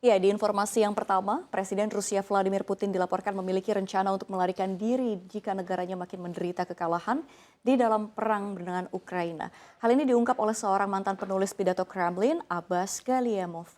Ya, di informasi yang pertama, Presiden Rusia Vladimir Putin dilaporkan memiliki rencana untuk melarikan diri jika negaranya makin menderita kekalahan di dalam perang dengan Ukraina. Hal ini diungkap oleh seorang mantan penulis pidato Kremlin, Abbas Galiamov.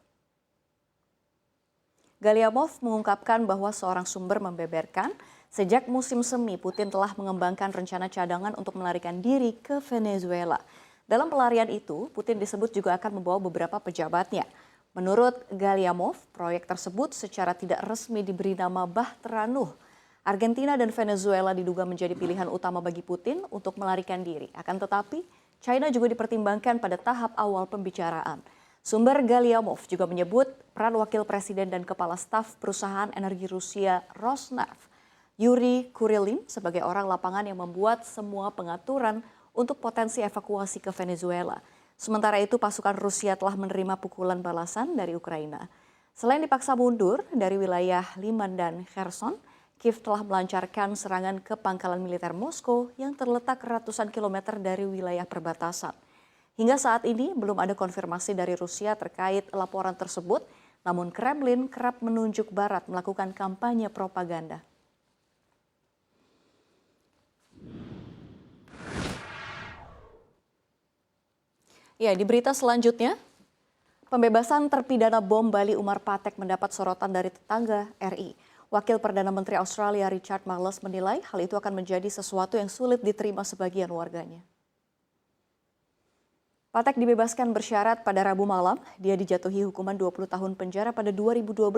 Galiamov mengungkapkan bahwa seorang sumber membeberkan sejak musim semi Putin telah mengembangkan rencana cadangan untuk melarikan diri ke Venezuela. Dalam pelarian itu, Putin disebut juga akan membawa beberapa pejabatnya. Menurut Galiamov, proyek tersebut secara tidak resmi diberi nama Bahtera Nuh. Argentina dan Venezuela diduga menjadi pilihan utama bagi Putin untuk melarikan diri. Akan tetapi, China juga dipertimbangkan pada tahap awal pembicaraan. Sumber Galiamov juga menyebut peran wakil presiden dan kepala staf perusahaan energi Rusia Rosneft, Yuri Kurilin, sebagai orang lapangan yang membuat semua pengaturan untuk potensi evakuasi ke Venezuela. Sementara itu pasukan Rusia telah menerima pukulan balasan dari Ukraina. Selain dipaksa mundur dari wilayah Liman dan Kherson, Kiev telah melancarkan serangan ke pangkalan militer Moskow yang terletak ratusan kilometer dari wilayah perbatasan. Hingga saat ini belum ada konfirmasi dari Rusia terkait laporan tersebut, namun Kremlin kerap menunjuk Barat melakukan kampanye propaganda. Ya, di berita selanjutnya, pembebasan terpidana bom Bali Umar Patek mendapat sorotan dari tetangga RI. Wakil Perdana Menteri Australia Richard Marles menilai hal itu akan menjadi sesuatu yang sulit diterima sebagian warganya. Patek dibebaskan bersyarat pada Rabu malam. Dia dijatuhi hukuman 20 tahun penjara pada 2012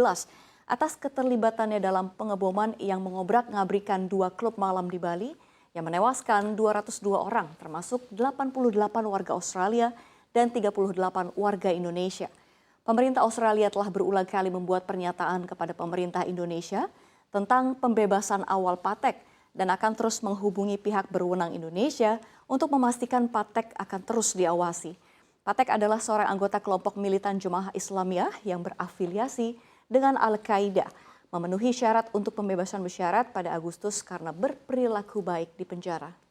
atas keterlibatannya dalam pengeboman yang mengobrak-ngabrikan 2 klub malam di Bali yang menewaskan 202 orang, termasuk 88 warga Australia dan 38 warga Indonesia. Pemerintah Australia telah berulang kali membuat pernyataan kepada pemerintah Indonesia tentang pembebasan awal Patek dan akan terus menghubungi pihak berwenang Indonesia untuk memastikan Patek akan terus diawasi. Patek adalah seorang anggota kelompok militan Jemaah Islamiyah yang berafiliasi dengan Al-Qaeda, memenuhi syarat untuk pembebasan bersyarat pada Agustus karena berperilaku baik di penjara.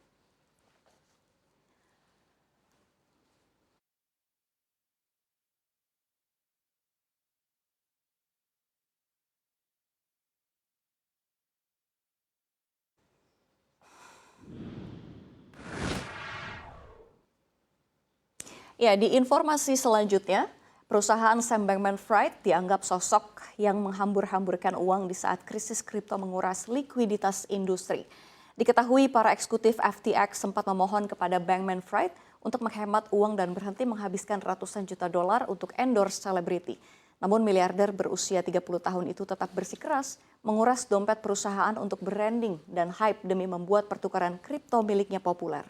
Ya, di informasi selanjutnya, perusahaan Sam Bankman-Fried dianggap sosok yang menghambur-hamburkan uang di saat krisis kripto menguras likuiditas industri. Diketahui para eksekutif FTX sempat memohon kepada Bankman-Fried untuk menghemat uang dan berhenti menghabiskan ratusan juta dolar untuk endorse selebriti. Namun miliarder berusia 30 tahun itu tetap bersikeras menguras dompet perusahaan untuk branding dan hype demi membuat pertukaran kripto miliknya populer.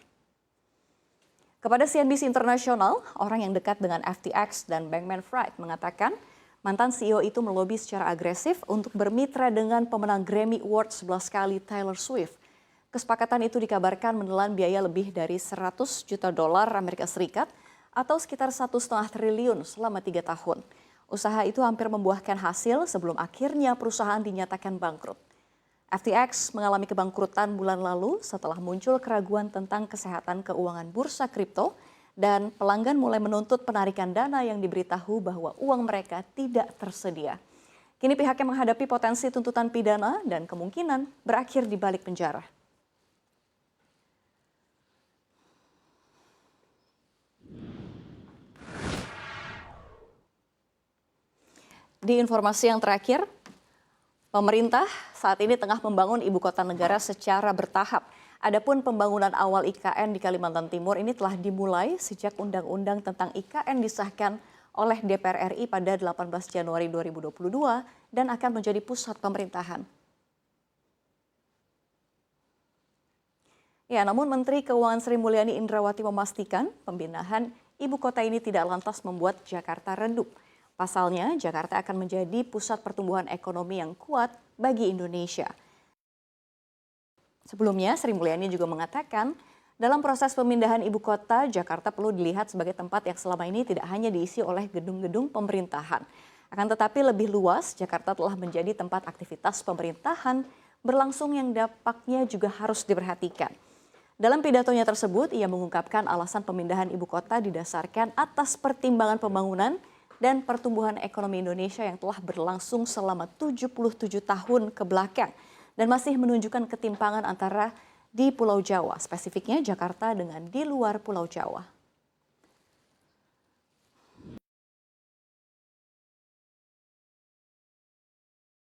Kepada CNBC International, orang yang dekat dengan FTX dan Bankman-Fried mengatakan mantan CEO itu melobi secara agresif untuk bermitra dengan pemenang Grammy Award 11 kali Taylor Swift. Kesepakatan itu dikabarkan menelan biaya lebih dari 100 juta dolar Amerika Serikat atau sekitar 1,5 triliun selama 3 tahun. Usaha itu hampir membuahkan hasil sebelum akhirnya perusahaan dinyatakan bangkrut. FTX mengalami kebangkrutan bulan lalu setelah muncul keraguan tentang kesehatan keuangan bursa kripto dan pelanggan mulai menuntut penarikan dana yang diberitahu bahwa uang mereka tidak tersedia. Kini pihaknya menghadapi potensi tuntutan pidana dan kemungkinan berakhir di balik penjara. Di informasi yang terakhir, pemerintah saat ini tengah membangun ibu kota negara secara bertahap. Adapun pembangunan awal IKN di Kalimantan Timur ini telah dimulai sejak Undang-Undang tentang IKN disahkan oleh DPR RI pada 18 Januari 2022 dan akan menjadi pusat pemerintahan. Ya, namun Menteri Keuangan Sri Mulyani Indrawati memastikan pembinaan ibu kota ini tidak lantas membuat Jakarta redup. Pasalnya, Jakarta akan menjadi pusat pertumbuhan ekonomi yang kuat bagi Indonesia. Sebelumnya, Sri Mulyani juga mengatakan, dalam proses pemindahan ibu kota, Jakarta perlu dilihat sebagai tempat yang selama ini tidak hanya diisi oleh gedung-gedung pemerintahan. Akan tetapi lebih luas, Jakarta telah menjadi tempat aktivitas pemerintahan berlangsung yang dampaknya juga harus diperhatikan. Dalam pidatonya tersebut, ia mengungkapkan alasan pemindahan ibu kota didasarkan atas pertimbangan pembangunan dan pertumbuhan ekonomi Indonesia yang telah berlangsung selama 77 tahun ke belakang dan masih menunjukkan ketimpangan antara di Pulau Jawa, spesifiknya Jakarta dengan di luar Pulau Jawa.